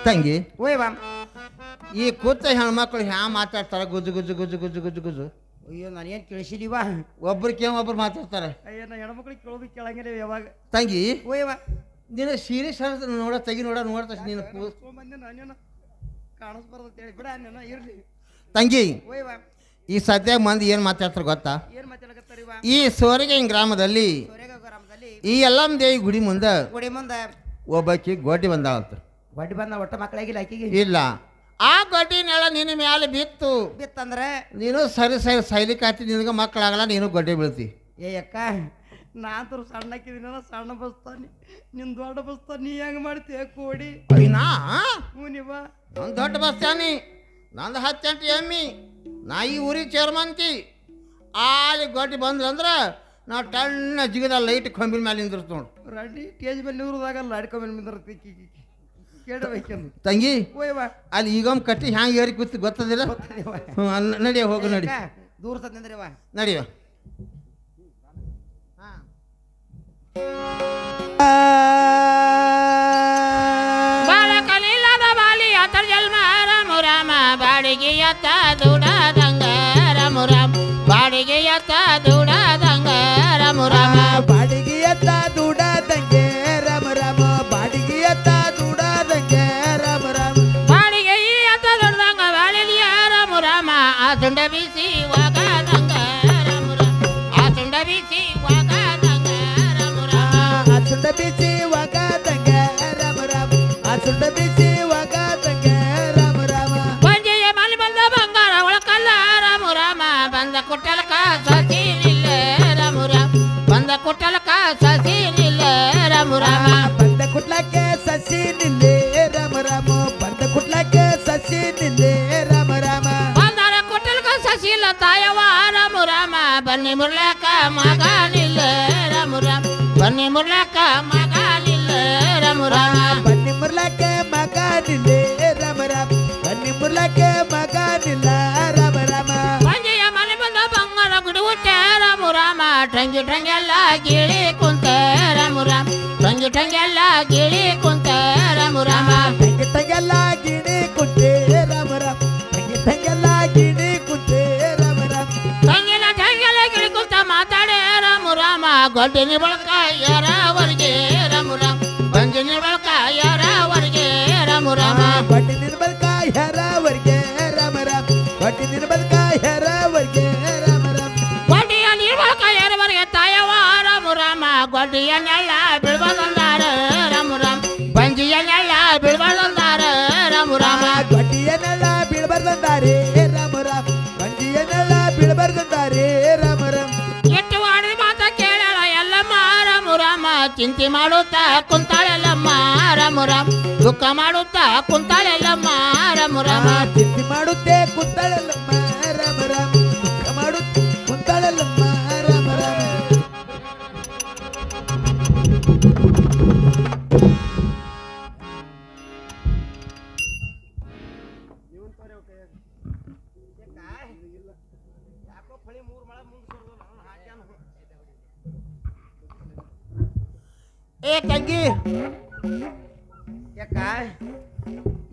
ತಂಗಿ ಓಯ್ ಬಾ ಈ ಕೂತ ಹೆಣ್ಮಕ್ಳು ಹ್ಯಾ ಮಾತಾಡ್ತಾರ ಗುಜು ಗುಜು ಗುಜು ಗುಜು ಗುಜು ಗುಜು. ಅಯ್ಯೋ ನಾನೇನು ಕೇಳಿಸಿದೀವಾ ಒಬ್ರಿಗೆ ಒಬ್ರು ಮಾತಾಡ್ತಾರೆ. ಅಯ್ಯೋ ನಾ ಹೆಣ್ಮಕ್ಳಿಗೆ ಕೇಳೋದು ಕೇಳಂಗಿಲ್ಲ ಯಾವಾಗ. ತಂಗಿ ಓಯ್ ಬಾ ನೀನು ಸೀರಿಯಸ್ ನೋಡ ತೆಗಿ ನೋಡ್ತಾ ನೀನು ಬಂದೆ ನಾನೇನು ಕಾಣಿಸ್ಬಾರ್ದು ಅಂತೇಳಿ ಬಿಡ ನೀನು ಇರ್ಲಿ. ತಂಗಿ ಓಯ್ ಬಾ ಈ ಸದ್ಯ ಮಂದಿ ಏನು ಮಾತಾಡ್ತಾರೆ ಗೊತ್ತಾ? ಏನು ಮಾತಾಡಕತ್ತಾರಿವಾ? ಈ ಸೋರಿಗೆ ಗ್ರಾಮದಲ್ಲಿ ಸೋರೆಗ ಗ್ರಾಮದಲ್ಲಿ ಈ ಎಲ್ಲಮ್ಮ ದೇವಿ ಗುಡಿ ಮುಂದೆ ಗುಡಿ ಮುಂದೆ ಒಬ್ಬಾಕಿ ಗೋಟಿ ಬಂದಾಳಂತ. ಬಡ್ಡಿ ಬಂದ ಒಟ್ಟ ಮಕ್ಕಳಾಗಿಲ್ಲ ಆಕಿಗೆ. ಇಲ್ಲ ಆ ಗೊಡ್ಡಿನೆಲ್ಲ ನಿನ್ನ ಮ್ಯಾಲೆ ಬಿತ್ತು ಬಿತ್ತಂದ್ರೆ ನೀನು ಸರಿ ಸರಿ ಸೈಲಿಕ್ಕೆ ಹಾಕಿ ನಿನಗೆ ಮಕ್ಕಳಾಗಲ್ಲ, ನೀನು ಗೊಡ್ಡೆ ಬೀಳ್ತಿ. ಏ ಅಕ್ಕ ನಾಂತರ ಸಣ್ಣಕ್ಕಿದ್ದೀನ ಸಣ್ಣ ಬಸ್ತಾನೆ ನಿನ್ ದೊಡ್ಡ ಬಸ್ತಾನ ನೀ ಹೆಂಗ್ ಮಾಡ್ತೀಯ ಕೋಡಿ? ನಾ ಹ್ಞೂ ನೀವ ಒಂದು ದೊಡ್ಡ ಬಸ್ತಾನಿ ನಂದು 10 ಎಮ್ಮಿ ನಾ ಈ ಊರಿಗೆ ಚೇರ್ಮಂತಿ ಅಲ್ಲಿ ಗೊಡ್ಡಿ ಬಂದ್ರಂದ್ರೆ ನಾವು ಟಣ್ಣ ಜಿಗದ ಲೈಟ್ ಕಂಬಿನ ಮೇಲೆ ನಿಂದಿರ್ತು ನೋಡು. ರಡ್ಡಿ ಟೇಜ್ ಮೇಲೆ ನಿಂದ್ರದಾಗಲ್ಲ ಅಡ್ಕೊಂಡ್ ಬಂದಿರ್ತಿ ಕೇಳಬೇಕೆಂದು ತಂಗಿ ಓಯ್ವಾ ಅಲ್ಲಿ ಈಗೊಮ್ಮೆ ಕಟ್ಟಿ ಹ್ಯಾಂಗೆ ಏರಿ ಕೂತಿ ಗೊತ್ತದಿಲ್ಲ. ನಡಿಯ ಹೋಗು ನಡಿ ದೂರ ತಂದ್ರೆವಾ ನಡಿಯ. ಬಾಳಕಲಿಲ್ಲದ ಬಾಲಿ ಅತರ್ ಜನ್ಮ ರಾಮ ರಾಮ ಬಾಡಿಗೆಯತ್ತ ದುಡದಂಗ ರಾಮ ರಾಮ ಬಾಡಿಗೆಯತ್ತ ದುಡದಂಗ ರಾಮ ರಾಮ ಬಾಡಿಗೆಯತ್ತ ದುಡದಂಗೆ ರಾಮ ರಾಮ ಬಾಡಿಗೆಯತ್ತ ದುಡದಂಗೆ ರಾಮ ರಾಮ ಬಾಡಿಗೆಯತ್ತ ದುಡದಂಗ ಬಾಳಿಲಿಯ ರಾಮ ರಾಮ ಆ ಸುಂಡ ಬೀಸಿ ವಾಗದಂಗ ರಾಮ ರಾಮ ಆ ಸುಂಡ ಬೀಸಿ ವಾಗದಂಗ ರಾಮ ರಾಮ ಆ ಸುಂಡ ಬಿಸಿ ಒಗದಂಗೆ ರಾಮ ರಾಮ ಆ ಸುಂಡ ಬಿಸಿ ಒಗದಂಗೆ ರಾಮ ರಾಮ ಬಂಜೆಯ ಮಲಿ ಬಂದ ಬಂಗಾರ ಒಳಕಲ್ಲ ರಾಮ ರಾಮ ಬಂದ ಕುಟ್ಟಲಕ ಸಸಿ ನಿಲ್ಲ ರಾಮ ರಾಮ ಬಂದ ಕುಟ್ಟಲಕ ಸಸಿ ನಿಲ್ಲ ರಾಮ ರಾಮ ಬಂದ ಕುಟ್ಲಕ್ಕೆ ಸಸಿ ನಿಲ್ಲೇ ರಾಮ ರಾಮ ಬಂದ ಕುಟ್ಲಕ್ಕೆ ಸಸಿ ನಿಲ್ಲೇ ರಾಮ ರಾಮ ಬಂದಾರ ಕುಟ್ಟಲಕ ಸಸಿ ಇಲ್ಲ ತಾಯವ ರಾಮ ರಾಮ ಬನ್ನಿ ಮುರ್ಲಕ ಮಗ ನಿಲ್ಲ ರಾಮ ರಾಮ ಬನ್ನಿ ಮುರ್ಲಕ ಮಗ ನಿಲ್ಲ ರಾಮ ರಾಮ ಬನ್ನಿ ಮುರ್ಲಕ್ಕೆ ಮಗ ನಿಲ್ಲೇ ರಾಮ ರಾಮ ಬನ್ನಿ ಮುರ್ಲಕ್ಕೆ ಮಗ ನಿಲ್ಲ ರಾಮ ರಾಮ ಬಂಜೆಯ ಮಲಿ ಬಂದ ಬಂಗಾರ ಗುಡಿ ಹುಟ್ಟ ರಾಮ ರಾಮ ಟಂಗಿ ಟಂಗೆಲ್ಲ ಗಿಳಿ ಕುಂತ ರಾಮ ರಾಮ ಟಂಗಿ ಟಂಗೆಲ್ಲ ಗಿಳಿ ಕುಂತ ರಾಮ ರಾಮ ತಂಗಿ ತಂಗೆಲ್ಲ ಗಿಣಿ ಕುಂತೆ ರಾಮ ರಾಮ ತಂಗಿ ತಂಗೆಲ್ಲ ಗಿಣಿ ಕುಂತೆ ರಾಮ ರಾಮ ತಂಗಿನ ಟಂಗೆಲ್ಲ ಗಿಳಿ ಕುಂತ ಮಾತಾಡೆ ರಾಮ ರಾಮ ಗೊಡ್ಡಿನ ಬಳಕ ಯಾರವರೆಗೆ ರಾಮ ರಾಮ ಬಂಜಿನ ಬಳಕ ಯಾರವರೆಗೆ ರಾಮ ರಾಮ ಬಡ್ಡಿ ನಿರ್ಬಲ್ಕ ಹೆರವರ್ಗೆ ರಾಮ ರಾಮ ಬಡ್ಡಿ ನಿರ್ಬಲ್ಕ ಹೆರವರ್ಗೆ ರಾಮ ರಾಮ ಗೊಡ್ಡಿಯ ನಿರ್ಬಳಕ ಯಾರವರೆಗೆ ತಾಯವ ರಾಮ ರಾಮ ಗೊಡ್ಡಿಯನ್ನೆಲ್ಲ ಬಿಳ್ಬದಂದಾರ ರಾಮ ರಾಮ ಬಂಜಿಯನ್ನೆಲ್ಲ ಬಿಳ್ಬದಂದಾರ ರಾಮ ರಾಮ ಬಡ್ಡಿಯನ್ನೆಲ್ಲ ಬೀಳ್ಬಾರ್ದಂದಾರೆ ರಾಮ ರಾಮ ಬಂಜಿಯನ್ನೆಲ್ಲ ಬೀಳ್ಬಾರ್ದಂದಾರೆ ರಾಮ ರಾಮ ಎಷ್ಟು ಆಡಿದ ಮಾತ ಕೇಳಲ್ಲ ಎಲ್ಲಮ್ಮ ರಾಮ ರಾಮ ಚಿಂತೆ ಮಾಡುತ್ತಾ ಕುಂತಾಳೆಲ್ಲಮ್ಮ ರಾಮ ರಾಮ ದುಃಖ ಮಾಡುತ್ತಾ ಕುಂತಾಳೆಲ್ಲಮ್ಮ ರಾಮ ರಾಮ ಚಿಂತೆ ಮಾಡುತ್ತೆ ಕುಂತಾಳಲ್ಲಮ್ಮ ರಾಮ ರಾಮ ದುಃಖ ಮಾಡುತ್ತೆ ಕುಂತಾಳಲ್ಲಮ್ಮ ರಾಮ ರಾಮ ಏ ತಂಗಿ ಯಾಕ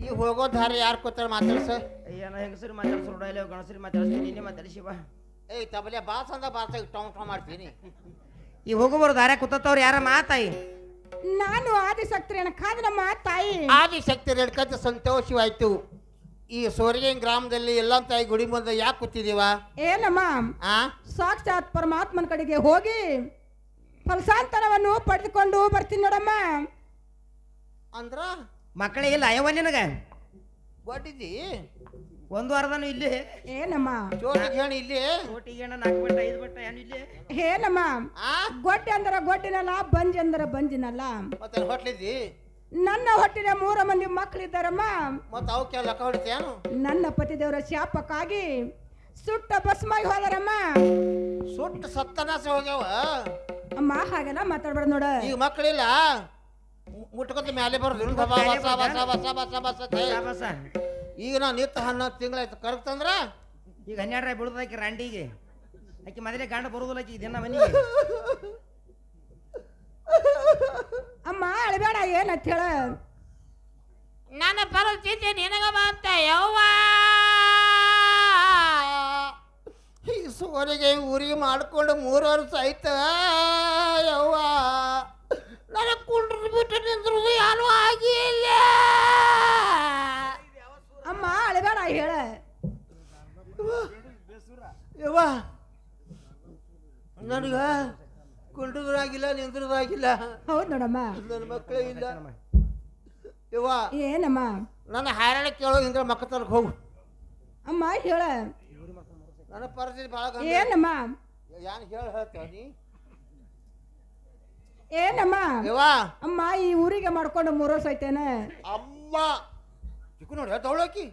ಈ ಹೋಗೋ ದಾರಿ ಯಾರು ಕೂತಾರ ಮಾತಾಡ್ಸ? ಅಯ್ಯ ನಾ ಹೆಂಗಸರಿ ಮಾತಾಡ್ಸೋ ಇಲ್ಲ ಗಣಸರಿ ಮಾತಾಡ್ಸ್ತೀನಿ ನೀನೇ ಮಾತಾಡಿಸಿ ಬಾ. ಏಯ್ ತಬಲೆ ಬಾಸ್ ಅಂದ ಬಾಸ್ ಟೊಂಗ್ ಟೊಂಗ್ ಮಾಡ್ತೀನಿ. ಈ ಹೋಗೋಬರು ದಾರ್ಯಾಗ ಕೂತವ್ರು ಯಾರ ಮಾತಾಯಿ? ನಾನು ಆದಿಶಕ್ತಿಯನ್ನ ಕಾದನಮ್ಮ ತಾಯಿ. ಆದಿಶಕ್ತಿ ರೇಡ್ಕಂತ ಸಂತೋಷವಾಯ್ತು. ಈ ಸೋರಿಗೆ ಗ್ರಾಮದಲ್ಲಿ ಎಲ್ಲ ತಾಯಿ ಗುಡಿ ಮುಂದೆ ಯಾಕೆ ಕೂತಿದೀವ? ಏನಮ್ಮ ಆ ಸಾಕ್ಷಾತ್ ಪರಮಾತ್ಮನ ಕಡೆಗೆ ಹೋಗಿ ಫಲಸಾಂತರವನ್ನು ಪಡೆದುಕೊಂಡು ಬರ್ತೀನಿ ನೋಡಮ್ಮ. ಅಂದ್ರ ಮಕ್ಕಳೇ ಇಲ್ಲ ಅಯ್ಯವ ನಿನಗ ಗೊಡ್ಡಿದಿ ಒಂದು ವಾರದಾನು ಇಲ್ಲಿ ಏನಮ್ಮ ಜೋಡಿಗೆ ಹೇಳಿ ಇಲ್ಲಿ ಕೋಟಿಗೆ 4 ಬೆಟ್ಟ 5 ಬೆಟ್ಟ ಏನು ಇಲ್ಲಿ ಏನಮ್ಮ ಆ ಗೊಡ್ಡೆ ಅಂದ್ರ ಗೊಡ್ಡಿನಲ್ಲ ಬಂಜಿ ಅಂದ್ರ ಬಂಜಿನಲ್ಲ. ಮತ್ತೆ ಹೊಟ್ಲಿದ್ದಿ ನನ್ನ ಹೊಟ್ಟಿನ 3 ಮಂದಿ ಮಕ್ಕಳಿದ್ದಾರಮ್ಮ. ಮತ್ತೆ ಅವಕ್ಕೆ ಲೆಕ್ಕ ಹೊಡಿತೇನು? ನನ್ನ ಪತಿದೇವರ ಶಾಪಕ್ಕಾಗಿ ಸುಟ್ಟ ಭಸ್ಮಾಗಿ ಹೋದರಮ್ಮ. ಸುಟ್ಟು ಸತ್ತನಾಸ ಹೋಗ್ಯಾವ. ಅಮ್ಮ ಹಾಗೆಲ್ಲ ಮಾತಾಡ್ಬೇಡ ನೋಡ. ಈಗ ಮಕ್ಕಳಿಲ್ಲ ಮುಟ್ಕೊತ ಮ್ಯಾಲೆ ಬರೋದು ಬಸ ಈಗ ನಾ ನಿತ್ತ 11 ತಿಂಗಳಾಯ್ತು ಕರಗ್ತಂದ್ರ ಈಗ 12 ಬೀಳುದಾಕಿ ರಂಡಿಗೆ ಆಕಿ ಮೊದಲೇ ಗಂಡ ಬರುದಿಲ್ಲ ಆಕಿ ದಿನ ಮನೆಗೆ. ಅಮ್ಮ ಅಳಬೇಡ ಏನಂತ ಹೇಳ. ನನ್ನ ಪರಿಸ್ಥಿತಿ ನಿನಗ ಬಂತ ಯವ್ವ ಈ ಸೋರಿಗೆ ಊರಿಗೆ ಮಾಡ್ಕೊಂಡು 3 ವರ್ಷ ಆಯ್ತ ಯವ್ವ ನನಗೆ ಕುಂಡ್ರು ಬಿಟ್ಟು ನಿಂದ್ರು ಯಾರು ಆಗಿಲ್ಲ ಅಮ್ಮ ಅಳಬೇಡ ಹೇಳ ಯವ್ವ ನನಗ ಕುಂಡ್ರದಾಗಿಲ್ಲ ನಿಂದ್ರದಾಗಿಲ್ಲ ಹೌದು ನೋಡಮ್ಮ ನನ್ನ ಮಕ್ಕಳೇ ಇಲ್ಲ ಯವ್ವ ಏನಮ್ಮ ನನ್ನ ಹಾರಾಣ ಕೇಳೋ ಹಿಂಗ ಮಕ್ಕ ತರಕ್ ಹೋಗು ಅಮ್ಮ ಹೇಳ ನನ್ನ ಪರಿಸ್ಥಿತಿ ಭಾಳ ಏನಮ್ಮ ಯಾನ್ ಹೇಳ್ತೀನಿ ಏನಮ್ಮ ಯವ್ವ ಅಮ್ಮ ಈ ಊರಿಗೆ ಮಾಡ್ಕೊಂಡು 3 ವರ್ಷ ಐತೇನ ಅಮ್ಮ ಚಿಕ್ಕು ನೋಡಿ ತಗೊಳಕಿ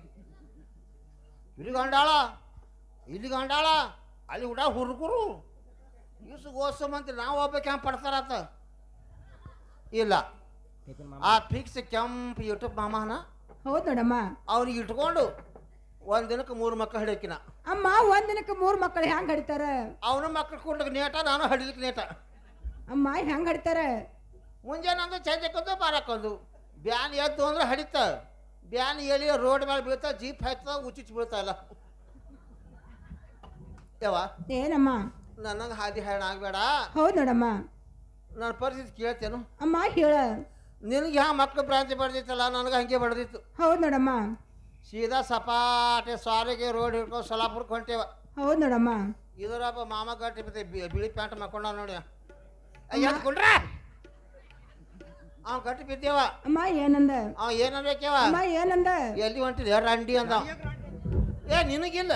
ಇಲ್ಲಿ ಗಂಡಾಳ ಅಲ್ಲಿ ಊಟ ಹುಡುಗರು ಇಸು ಗೋಸಮಂತ್ರಿ ನಾವು ಹೋಗ್ಬೇಕು ಹೆಂಗೆ ಪಡ್ತಾರತ್ತ ಇಲ್ಲ ಆ ಫಿಕ್ಸ್ ಕೆಂಪು ಯೂಟ್ಯೂಬ್ ಮಾಮನ ಹೌದು ನೋಡಮ್ಮ ಅವ್ನಿಗೆ ಇಟ್ಕೊಂಡು ಒಂದ್ ದಿನಕ್ಕೆ 3 ಮಕ್ಕಳು ಹಿಡಿಯಕಿನ ಅಮ್ಮ ಒಂದಿನಕ್ಕೆ 3 ಮಕ್ಕಳು ಹೆಂಗ್ ಹಡಿತಾರ ಅವನ ಮಕ್ಕಳು ಕೊಂಡಕ್ಕೆ ನೇಟ ನಾನು ಹಡಿಲಿಕ್ಕೆ ನೇಟ ಅಮ್ಮ ಹೆಂಗ್ ಹಡಿತಾರ ಮುಂಜಾನೆ ಅಂದ್ರೆ ಚಂದಕ್ಕೊಂದು ಬಾರಕ್ಕೊಂದು ಬ್ಯಾನ್ ಎದ್ದು ಅಂದ್ರೆ ಹಡಿತ ಬ್ಯಾನ್ ಎಲ್ಲಿ ರೋಡ್ ಮೇಲೆ ಬೀಳ್ತಾ ಜೀಪ್ ಹಾಯ್ತದ ಉಚ್ಚಿಚ್ಚಿ ಬೀಳ್ತಾ ಇಲ್ಲ ಯವ್ವ ಏನಮ್ಮ ನನಗೆ ಹಾದಿ ಹೈರಾಣ ಆಗಬೇಡ ಹೌದು ನೋಡಮ್ಮ ನನ್ನ ಪರಿಸ್ಥಿತಿ ಕೇಳ್ತೇನು ಅಮ್ಮ ಹೇಳ ನಿನಗೆ ಯಾವ ಮಕ್ಳು ಭ್ರಾಂತಿ ಬಡ್ದಿತ್ತಲ್ಲ ನನಗೆ ಹಂಗೆ ಬಡ್ದಿತ್ತು ಹೌದು ನೋಡಮ್ಮ ಸೀದಾ ಸಪಾಟೆ ಸಾರಿಗೆ ರೋಡ್ ಹಿಡ್ಕೊಂಡು ಸೊಲಾಪುರಕ್ಕೆ ಹೊಂಟೇವ ಹೌದು ನೋಡಮ್ಮ ಇದರಪ್ಪ ಮಾಮ ಗಟ್ಟಿ ಬಿದ್ದೆ ಬಿಳಿ ಪ್ಯಾಂಟ್ ಮಾಡ್ಕೊಂಡ ನೋಡಿ ಎದ್ಕೊಂಡ್ರ ಅವ ಗಟ್ಟಿ ಬಿದ್ದೇವ ಅಮ್ಮ ಏನಂದ ಅವ ಏನನ್ಬೇಕೇವ ಅಮ್ಮ ಏನಂದ ಎಲ್ಲಿ ಹೊಂಟಿದೆ ರಂಡಿ ಅಂದ ಏ ನಿನಗಿಲ್ಲ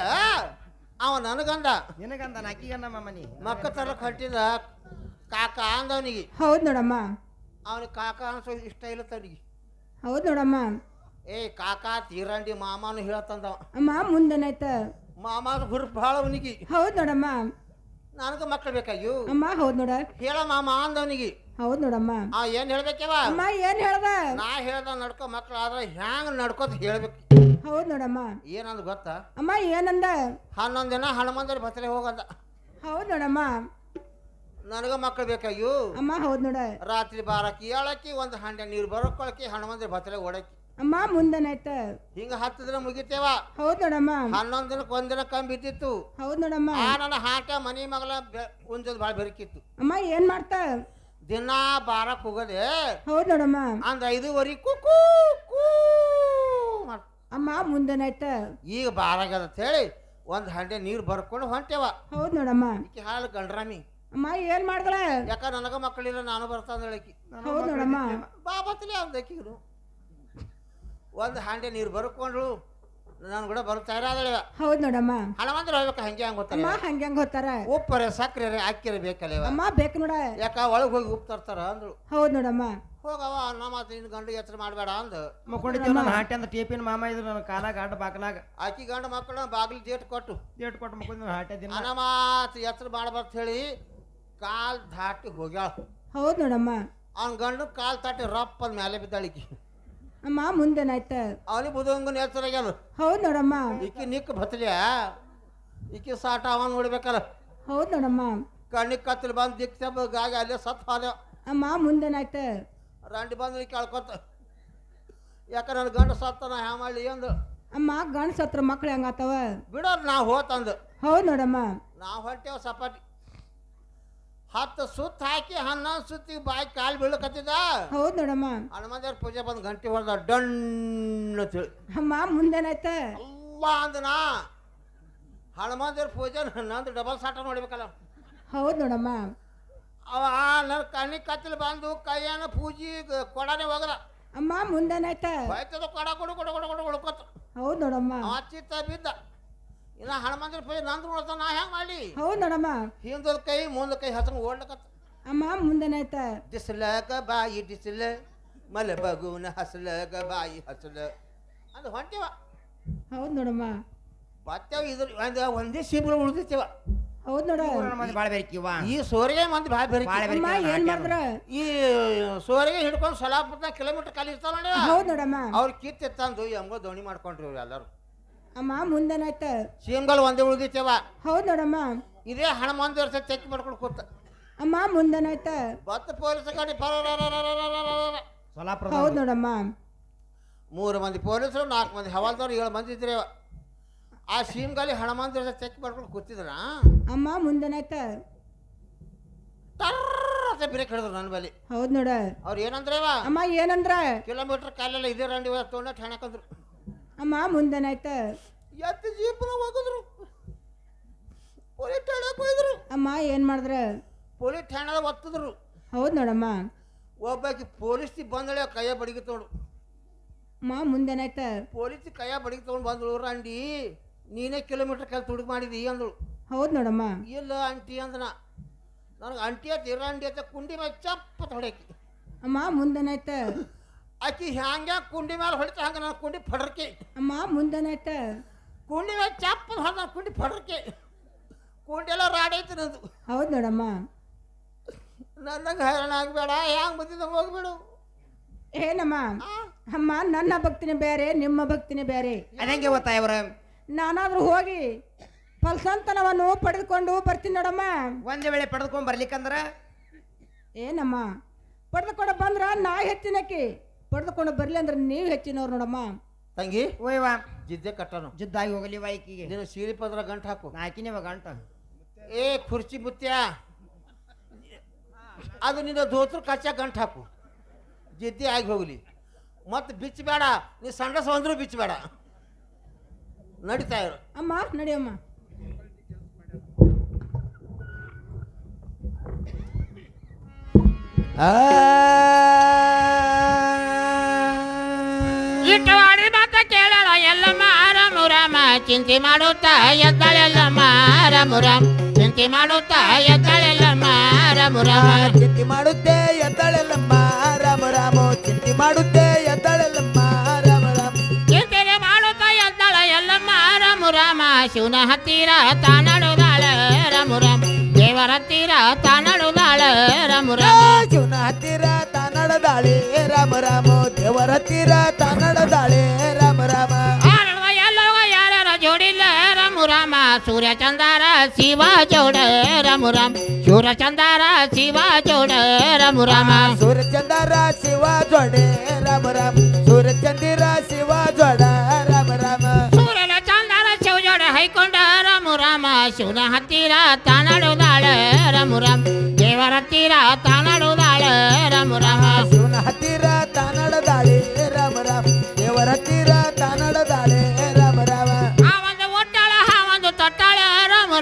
ಅವ ನನಗಂದ ನಿನಗಂದ ನಾಕಿಗಂದ ಮಮ್ಮನಿ ಮಕ್ಕ ತರಕ್ ಹೊಂಟಿದ ಕಾಕ ಅಂದವನಿಗೆ ಹೌದು ನೋಡಮ್ಮ ಅವನಿಗೆ ಕಾಕ ಅನ್ಸೋ ಇಷ್ಟ ಇಲ್ಲ ಅವನಿಗೆ ಹೌದು ನೋಡಮ್ಮ ಏ ಕಾಕ ತೀರಂಡಿ ಮಾಮಾನು ಹೇಳ್ತಂದವ ಅಮ್ಮ ಮುಂದೆನಾಯ್ತ ಮಾಮಾನ ಹುರುಪ್ ಭಾಳ ಅವನಿಗೆ ಹೌದು ನೋಡಮ್ಮ ನನಗೆ ಮಕ್ಳು ಬೇಕಾಗ್ಯು ಅಮ್ಮ ಹೌದು ನೋಡ ಹೇಳ ಮಾಮ ಅಂದವನಿಗೆ ಹೌದು ನೋಡಮ್ಮ ಆ ಏನ್ ಹೇಳ್ಬೇಕವ ಅಮ್ಮ ಏನ್ ಹೇಳ್ದ ನಾ ಹೇಳ್ದ ನಡ್ಕೊ ಮಕ್ಳು ಆದ್ರೆ ಹ್ಯಾಂಗ ನಡ್ಕೋತ ಹೇಳ್ಬೇಕು ಹೌದು ನೋಡಮ್ಮ ಏನಂದ್ ಗೊತ್ತಾ ಅಮ್ಮ ಏನಂದ 11 ದಿನ ಹನುಮಂತರ ಭತ್ರೆ ಹೋಗಂದ ಹೌದು ನೋಡಮ್ಮ ನನಗ ಮಕ್ಳು ಬೇಕಾಗ್ಯು ಅಮ್ಮ ಹೌದು ನೋಡ ರಾತ್ರಿ ಬಾರಕ್ಕಿ ಏಳಕ್ಕಿ ಒಂದು ಹಂಡೆ ನೀರು ಬರೋಕೊಳಕಿ ಹನುಮಂತರ ಭತ್ರೆ ಓಡಕ್ಕಿ ಅಮ್ಮ ಮುಂದೆನಾಯ್ತ ಹಿಂಗ 10 ದಿನ ಮುಗಿತೇವ ಹೌದು ನೋಡಮ್ಮ 11 ದಿನಕ್ಕೆ 1 ದಿನ ಕಮ್ಮಿ ಬಿದ್ದಿತ್ತು ಹೌದು ನೋಡಮ್ಮ ಆ ನನ್ನ ಹಾಟ ಮನಿ ಮಗಳ ಉಂಜದ್ ಭಾಳ ಬೆರಕಿತ್ತು ಅಮ್ಮ ಏನ್ ಮಾಡ್ತ ದಿನ ಬಾರಕ್ ಹೋಗದೆ ಹೌದು ನೋಡಮ್ಮ ಅಂದ್ 5:15 ಕುಕ್ಕೂ ಕೂ ಮಾಡ್ತ. ಅಮ್ಮ ಮುಂದೆನಾಯ್ತ ಈಗ ಬಾರಾಗ್ಯದ ಅಂತ ಹೇಳಿ ಒಂದು ಹಂಡೆ ನೀರು ಬರ್ಕೊಂಡು ಹೊಂಟೇವ ಹೌದು ನೋಡಮ್ಮ ಈಕಿ ಹಾಲು ಗಂಡ್ರಾಮಿ ಅಮ್ಮ ಏನ್ ಮಾಡ್ದಳ ಯಾಕ ನನಗ ಮಕ್ಕಳಿಲ್ಲ ನಾನು ಬರ್ತಾ ಹೇಳಕಿ ಹೌದು ನೋಡಮ್ಮ ಬಾ ಬತ್ತಲಿ ಅವ್ದಕ್ಕಿರು ಒಂದು ಹಂಡೆ ನೀರು ಬರ್ಕೊಂಡ್ರು ನಾನು ಕೂಡ ಬರ್ತಾ ಇರೋದಳ ಹೌದು ನೋಡಮ್ಮ ಹಣವಂತರ ಹೋಗ್ಬೇಕು ಹಂಗೆ ಹಂಗೆ ಅಮ್ಮ ಗೊತ್ತಾರ ಹಂಗ್ಯಾಂಗ ಹೋತಾರ ಉಪ್ಪರೆ ಸಕ್ಕರೆ ಅಕ್ಕಿರ ಬೇಕಲ್ಲ ಅಮ್ಮ ಬೇಕು ನೋಡ ಯಾಕ ಒಳಗೆ ಹೋಗಿ ಉಪ್ಪು ತರ್ತಾರ ಅಂದ್ರು ಹೌದು ನೋಡಮ್ಮ ಹೋಗವ ಅನ್ನ ಮಾತು ನಿನ್ನ ಗಂಡು ಎಚ್ಚರ ಮಾಡಬೇಡ ಅಂದ ಮಕ್ಕೊಂಡಿದ್ದೀವಿ ನಾನು ಹಾಟೆ ಅಂತ ಟೇಪಿನ ಮಾಮ ಇದ್ರು ನನ್ನ ಕಾಲಾಗ ಅಡ್ಡ ಬಾಕಲಾಗ ಆಕಿ ಗಂಡು ಮಕ್ಕಳ ಬಾಗಿಲು ಡೇಟ್ ಕೊಟ್ಟು ಡೇಟ್ ಕೊಟ್ಟು ಮಕ್ಕೊಂಡಿದ್ದೀನಿ ಹಾಟೆ ದಿನ ಅನ್ನ ಮಾತು ಎಚ್ಚರ ಮಾಡಬಾರ್ದು ಹೇಳಿ ಕಾಲ್ ದಾಟಿ ಹೋಗ್ಯಾಳ ಹೌದು ನೋಡಮ್ಮ ಅವ್ನ ಗಂಡು ಕಾಲ್ ತಾಟಿ ರಪ್ಪ ಅದ್ ಮೇಲೆ ಬಿದ್ದಾಳಿಕಿ ಅಮ್ಮ ಮುಂದೆನಾಯ್ತ ಅವನಿಗೆ ಬುದಂಗನ ಎಚ್ಚರಾಗ್ಯಾನ ಹೌದು ನೋಡಮ್ಮ ಈಕಿ ನಿಕ್ ಬತ್ತಲ್ಯಾ ಈಕಿ ಸಾಟ ಅವ ನೋಡ್ಬೇಕಲ್ಲ ಹೌದು ನೋಡಮ್ಮ ಕಣ್ಣಿಗೆ ಕತ್ತಲು ಬಂದು ದಿಕ್ಕಾಗಿ ಅಲ್ಲೇ ಸತ್ ಹಾದ ಅಮ್ಮ ಮುಂದೆನಾಯ್ತ ರಂಡಿ ಬಂದು ಕೇಳ್ಕೊತ ಯಾಕ ನನ್ನ ಗಂಡು ಸತ್ತ ನಾ ಹ್ಯಾ ಮಾಡಲಿ ಅಂದು ಅಮ್ಮ ಗಂಡ ಸತ್ರ ಮಕ್ಳು ಹೆಂಗಾತವ ಬಿಡೋರು ನಾ ಹೋತಂದು ಹೌದು ನೋಡಮ್ಮ ನಾವು ಹೊಂಟೇವ ಸಪಾಟಿ 10 ಸುತ್ತ ಹಾಕಿ 11 ಸುತ್ತಿಗೆ ಬಾಯಿ ಕಾಲು ಬೀಳಕತ್ತಿದ ಹೌದು ನೋಡಮ್ಮ ಹನುಮಂತರ ಪೂಜೆ ಬಂದು ಗಂಟೆ ಹೊಡೆದ ಡಣ್ಣು ತಿಳಿ ಅಮ್ಮ ಮುಂದೆನಾಯ್ತ ಅಲ್ಲ ಅಂದನಾ ಹನುಮಂತರ ಪೂಜೆ ನಂದು ಡಬಲ್ ಸಾಟ ನೋಡ್ಬೇಕಲ್ಲ ಹೌದು ನೋಡಮ್ಮ ಅವ ನನ್ನ ಕಣ್ಣಿಗೆ ಕತ್ತಲು ಬಂದು ಕೈಯನ್ನ ಪೂಜಿ ಕೊಡನೆ ಹೋಗದ ಅಮ್ಮ ಮುಂದೆನಾಯ್ತ ಹೋಯ್ತದ ಕೊಡ ಕೊಡು ಕೊಡು ಕೊಡು ಕೊಡು ಕೊಡ್ಕೊತ ಹೌದು ನೋಡಮ್ಮ ಅವ ಚಿತ್ತ ಬಿದ್ದ ಇನ್ನ ಹನುಮಂತರ ಪೂಜೆ ನಂದು ನೋಡ್ತಾನ ನಾ ಹೆಂಗ್ ಮಾಡಿ ಹೌದು ನೋಡಮ್ಮ ಹಿಂದದ ಕೈ ಮುಂದ ಕೈ ಹಸಂಗ್ ಓಡ್ಲಕತ್ತ ಅಮ್ಮ ಮುಂದೆನಾಯ್ತ ದಿಸ್ಲಗ ಬಾಯಿ ದಿಸ್ಲ ಮಲೆ ಬಗುನ ಹಸ್ಲಗ ಬಾಯಿ ಹಸ್ಲ ಅಂದ ಹೊಂಟೇವ ಹೌದು ನೋಡಮ್ಮ ಬತ್ತೇವ ಇದ್ರ ಒಂದೇ ಸಿಬ್ರು ಉಳ್ದಿತ್ತೇವ ಹೌದು ನೋಡ ಮಂದಿ ಭಾಳ ಬೇಕಿವ ಈ ಸೋರಿಗೆ ಮಂದಿ ಭಾಳ ಬೇರೆ ಅಮ್ಮ ಏನ್ ಮಾಡಿದ್ರ ಈ ಸೋರಿಗೆ ಹಿಡ್ಕೊಂಡು ಸೊಲಾಪುರ ಕಿಲೋಮೀಟರ್ ಕಾಲಿ ಇರ್ತಾವ ನೋಡಿ ಹೌದು ನೋಡಮ್ಮ ಅವ್ರ ಕಿತ್ತು ತಂದು ಎಂಬ ದೋಣಿ ಮಾಡ್ಕೊಂಡ್ರಿ ಇವ್ರು ಎಲ್ಲರೂ ಅಮ್ಮ ಮುಂದೆನಾಯ್ತ ಸೀಮ್ಗಳು ಒಂದೇ ಉಳ್ದಿತ್ತೇವ ಹೌದು ನೋಡಮ್ಮ ಇದೇ ಹಣ ಮಂದಿ ವರ್ಷ ಚೆಕ್ ಮಾಡ್ಕೊಂಡು ಕೂತ ಅಮ್ಮ ಮುಂದೆನಾಯ್ತ ಬತ್ತ ಪೊಲೀಸ್ ಗಾಡಿ ಸೊಲಾಪುರ ಹೌದು ನೋಡಮ್ಮ 3 ಮಂದಿ ಪೊಲೀಸರು 4 ಮಂದಿ ಹವಾಲ್ದವ್ರು 7 ಮಂದಿ ಇದ್ರೆ ಆ ಸೀಮ್ಗಾಲಿ ಹಣಮಂತ್ರ ಚೆಕ್ ಮಾಡ್ಕೊಂಡು ಕೂತಿದ್ರ ಅಮ್ಮ ಮುಂದೆನಾಯ್ತ ಟರ್ರ ಬ್ರೇಕ್ ಹಿಡಿದ್ರು ನನ್ನ ಬಳಿ. ಹೌದ್ ನೋಡ. ಅವ್ರು ಏನಂದ್ರವ ಅಮ್ಮ ಏನಂದ್ರ ಕಿಲೋಮೀಟರ್ ಕಾಲೆಲ್ಲ ಇದೇ ರಂಡಿ ತೊಗೊಂಡ ಠಾಣಕಂದ್ರು. ಅಮ್ಮ ಮುಂದೆನಾಯ್ತ ಎತ್ತು ಜೀಪ್ನ ಹೋಗಿದ್ರು ಪೊಲೀಸ್ ಠಾಣಕ್ಕೆ ಹೋಗಿದ್ರು. ಅಮ್ಮ ಏನ್ ಮಾಡಿದ್ರ ಪೊಲೀಸ್ ಠಾಣದ ಒತ್ತಿದ್ರು. ಹೌದ್ ನೋಡಮ್ಮ. ಒಬ್ಬಾಕಿ ಪೊಲೀಸ್ ಬಂದಳೆ ಕೈಯ ಬಡಿಗೆ ತೊಗೊಂಡು. ಅಮ್ಮ ಮುಂದೆನಾಯ್ತ ಪೊಲೀಸ್ ಕೈಯ ಬಡಿಗೆ ತೊಗೊಂಡು ಬಂದಳು. ರಂಡಿ ನೀನೇ ಕಿಲೋಮೀಟರ್ ಕಾಲ ತುಡುಗು ಮಾಡಿದಿ ಅಂದಳು. ಹೌದ್ ನೋಡಮ್ಮ. ಇಲ್ಲ ಆಂಟಿ ಅಂದನ. ನನಗೆ ಅಂಟಿ ಆತ ಇರಂಡಿ ಆತ ಕುಂಡಿ ಮೇಲೆ ಚಪ್ಪ ಹೊಡ್ಯಾಕಿ. ಅಮ್ಮ ಮುಂದೆನಾಯ್ತ ಆಕಿ ಹ್ಯಾಂಗ ಕುಂಡಿ ಮೇಲೆ ಹೊಡಿತ ಹಂಗ ನಾನು ಕುಂಡಿ ಫಡ್ರಕೆ. ಅಮ್ಮ ಮುಂದೆನಾಯ್ತ ಕುಂಡಿ ಮೇಲೆ ಚಪ್ಪ ಹೊಡೆದ ಕುಂಡಿ ಫಡ್ರಕೆ. ಕುಂಡಿ ಎಲ್ಲ ರಾಡೈತಿ ನಂದು. ಹೌದ್ ನೋಡಮ್ಮ. ನನಗೆ ಹೈರಾಣ ಆಗಬೇಡ, ಹ್ಯಾಂಗ ಬಂದಿದ್ದಂಗೆ ಹೋಗ್ಬೇಡು. ಏನಮ್ಮ ಅಮ್ಮ ನನ್ನ ಭಕ್ತಿನೇ ಬೇರೆ ನಿಮ್ಮ ಭಕ್ತಿನೇ ಬೇರೆ. ಅದಂಗೆ ಗೊತ್ತಾಯವ್ರ ನಾನಾದ್ರೂ ಹೋಗಿ ಫಲಸಂತನವನ್ನು ಪಡೆದುಕೊಂಡು ಬರ್ತೀನಿ ನೋಡಮ್ಮ. ಒಂದೇ ವೇಳೆ ಪಡೆದುಕೊಂಡ್ ಬರ್ಲಿಕ್ಕಂದ್ರ ಏನಮ್ಮ ಪಡೆದುಕೊಂಡು ಬಂದ್ರ ನಾ ಹೆಚ್ಚಿನಕ್ಕಿ, ಪಡೆದುಕೊಂಡು ಬರ್ಲಿ ಅಂದ್ರೆ ನೀವು ಹೆಚ್ಚಿನವ್ರು ನೋಡಮ್ಮ. ತಂಗಿ ಓಯ್ವಾ ಜಿದ್ದೆ ಕಟ್ಟನು ಜುದ್ದಾಗಿ ಹೋಗಲಿ ವಾಯ್ಕಿಗೆ ನೀನು ಸೀಳಿ ಪದ್ರ ಗಂಟು ಹಾಕು. ನಾಕಿನೇ ಗಂಟ ಏ ಕುರ್ಚಿ ಮುತ್ಯ ಅದು ನಿನ್ನ ಧೋತ್ರ ಕಚ್ಚ ಗಂಟು ಹಾಕು. ಜಿದ್ದಿ ಆಗಿ ಹೋಗ್ಲಿ. ಮತ್ತೆ ಬಿಚ್ಚಬೇಡ, ನೀ ಸಂಡಸ ಅಂದ್ರೂ ಬಿಚ್ಚಬೇಡ. ನಡೀತಾ ಇರು. ಅಮ್ಮ ನಡಿಯಮ್ಮ. ಇಟ್ಟವಾಡಿ ಮಾತ ಕೇಳಲ್ಲ ಎಲ್ಲಮ್ಮ ರಾಮ ಚಿಂತೆ ಮಾಡುತ್ತಾ ಎದ್ದಾಳೆಲ್ಲಮ್ಮ ರಾಮ ಚಿಂತೆ ಮಾಡುತ್ತಾ ಎದ್ದಾಳೆಲ್ಲಮ್ಮ ರಾಮ ಚಿಂತೆ ಮಾಡುತ್ತೆ ಎದ್ದಾಳೆಲ್ಲಮ್ಮ ರಾಮ ರಾಮ ಚಿಂತೆ ಮಾಡುತ್ತೆ ಎದ್ದಾಳೆಲ್ಲಮ್ಮ ರಾಮ ರಾಮ ಚಿಂತೆ ಮಾಡುತ್ತಾ ಎದ್ದಾಳ ಎಲ್ಲಮ್ಮ ರಾಮ ಶಿವನ ಹತ್ತಿರ ತಾನಡುದಾಳ ರಾಮ ದೇವರ ಹತ್ತಿರ ತಾನಡುದಾಳ ರಾಮ ಶಿವನ ಹತ್ತಿರ ತಾನಡದಾಳೆ ರಾಮ ರಾಮ ದೇವರ ಹತ್ತಿರ ತಾನಡದಾಳೆ ರಾಮ ರಾಮ ಎಲ್ಲವ ಯಾರ ಜೋಡಿಲ್ಲ ರಾಮ ಸೂರ್ಯ ಚಂದಾರ ಶಿವ ಜೋಡ ರಾಮ ಸೂರ್ಯ ಚಂದಾರ ಶಿವ ಜೋಡ ರಾಮ ಸೂರ್ಯಚಂದ್ರ ಶಿವ ಜೋಡೆ ರಾಮ ರಾಮ ಸೂರ್ಯಚಂದಿರ ಶಿವ ಜೋಡ ರಾಮ ರಾಮ ಸೂರ್ಯನ ಚಂದಾರ ಶಿವ ಜೋಡ ಹೈಕೊಂಡ ರಾಮ ಶಿವನ ಹತ್ತಿರ ತಾನಡುದಾಳ ರಾಮ ದೇವರ ಹತ್ತಿರ ತಾನಡುದಾಳ ರಾಮ ಶಿವನ ಹತ್ತಿರ ತಾನಡದಾಳೆ ರಾಮ ರಾಮ ದೇವರ ಹತ್ತಿರ ತಾನಡದಾಳೆ ರಾಮ ರಾಮ ಆ ಒಂದು ಒಟ್ಟಾಳ ಹಾ ಒಂದು ತೊಟ್ಟಾಳ